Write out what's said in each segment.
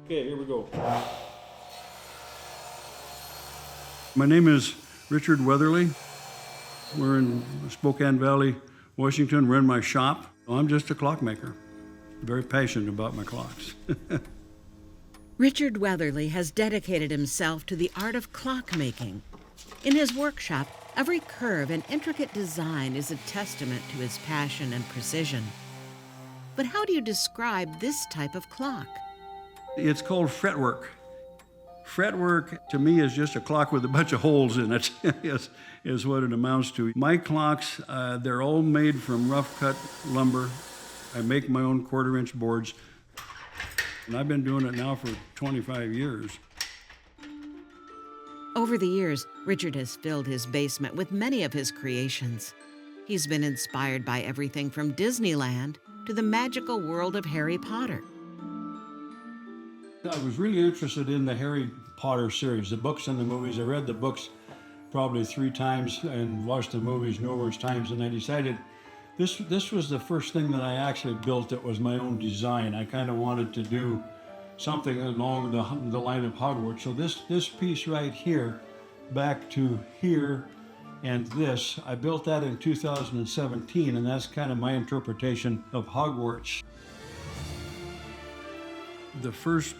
Okay, here we go. My name is Richard Weatherly. We're in Spokane Valley, Washington. We're in my shop. I'm just a clockmaker. Very passionate about my clocks. Richard Weatherly has dedicated himself to the art of clockmaking. In his workshop, every curve and intricate design is a testament to his passion and precision. But how do you describe this type of clock? It's called fretwork. Fretwork to me is just a clock with a bunch of holes in it, is what it amounts to. My clocks, they're all made from rough cut lumber. I make my own 1/4-inch boards, and I've been doing it now for 25 years. Over the years, Richard has filled his basement with many of his creations. He's been inspired by everything from Disneyland to the magical world of Harry Potter. I was really interested in the Harry Potter series, the books and the movies. I read the books probably 3 times and watched the movies numerous times, and I decided this was the first thing that I actually built that was my own design. I kind of wanted to do something along the line of Hogwarts. So this piece right here, back to here, and this, I built that in 2017, and that's kind of my interpretation of Hogwarts. The first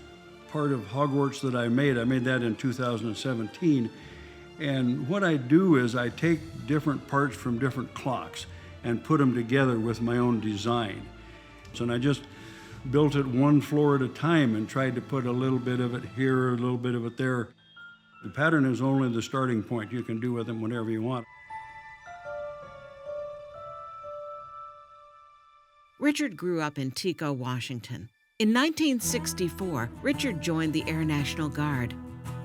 part of Hogwarts that I made that in 2017. And what I do is I take different parts from different clocks and put them together with my own design. And I just built it one floor at a time and tried to put a little bit of it here, a little bit of it there. The pattern is only the starting point. You can do with them whatever you want. Richard grew up in Tico, Washington. In 1964, Richard joined the Air National Guard.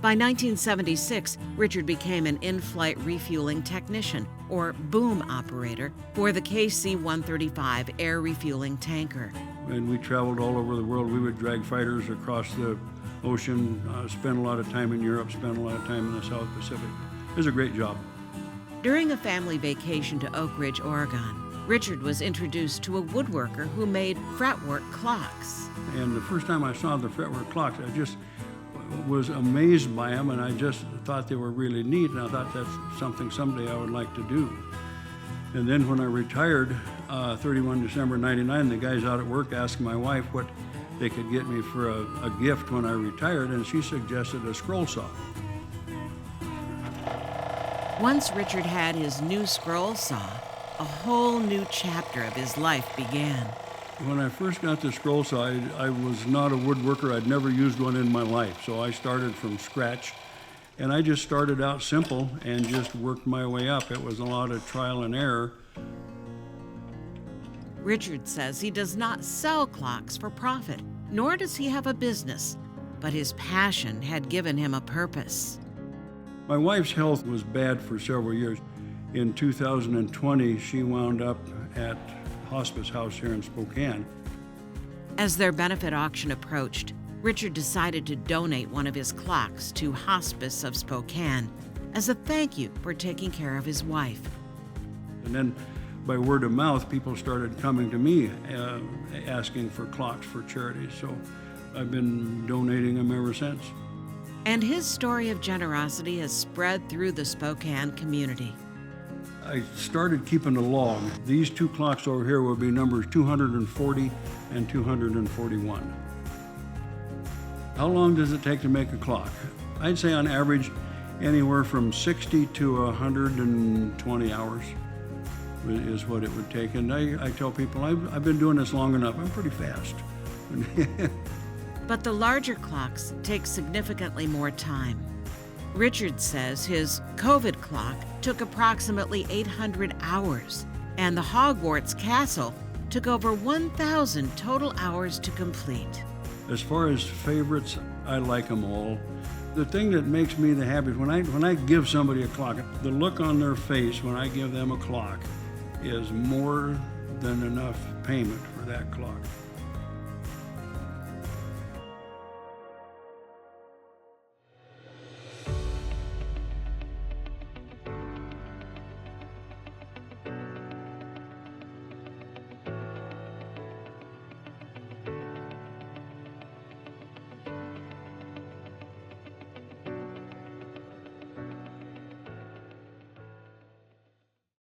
By 1976, Richard became an in-flight refueling technician, or boom operator, for the KC-135 air refueling tanker. And we traveled all over the world. We would drag fighters across the ocean, spent a lot of time in Europe, spent a lot of time in the South Pacific. It was a great job. During a family vacation to Oak Ridge, Oregon, Richard was introduced to a woodworker who made fretwork clocks. And the first time I saw the fretwork clocks, I just was amazed by them, and I just thought they were really neat, and I thought that's something someday I would like to do. And then when I retired, 31 December 99, the guys out at work asked my wife what they could get me for a gift when I retired, and she suggested a scroll saw. Once Richard had his new scroll saw, a whole new chapter of his life began. When I first got the scroll saw, I was not a woodworker. I'd never used one in my life, so I started from scratch. And I just started out simple and just worked my way up. It was a lot of trial and error. Richard says he does not sell clocks for profit, nor does he have a business, but his passion had given him a purpose. My wife's health was bad for several years. In 2020, she wound up at hospice house here in Spokane. As their benefit auction approached, Richard decided to donate one of his clocks to Hospice of Spokane as a thank you for taking care of his wife. And then by word of mouth, people started coming to me asking for clocks for charity. So I've been donating them ever since. And his story of generosity has spread through the Spokane community. I started keeping a log. These 2 clocks over here will be numbers 240 and 241. How long does it take to make a clock? I'd say on average anywhere from 60 to 120 hours is what it would take. And I tell people I've been doing this long enough. I'm pretty fast. But the larger clocks take significantly more time. Richard says his COVID clock took approximately 800 hours, and the Hogwarts castle took over 1,000 total hours to complete. As far as favorites, I like them all. The thing that makes me the happiest, when I give somebody a clock, the look on their face when I give them a clock is more than enough payment for that clock.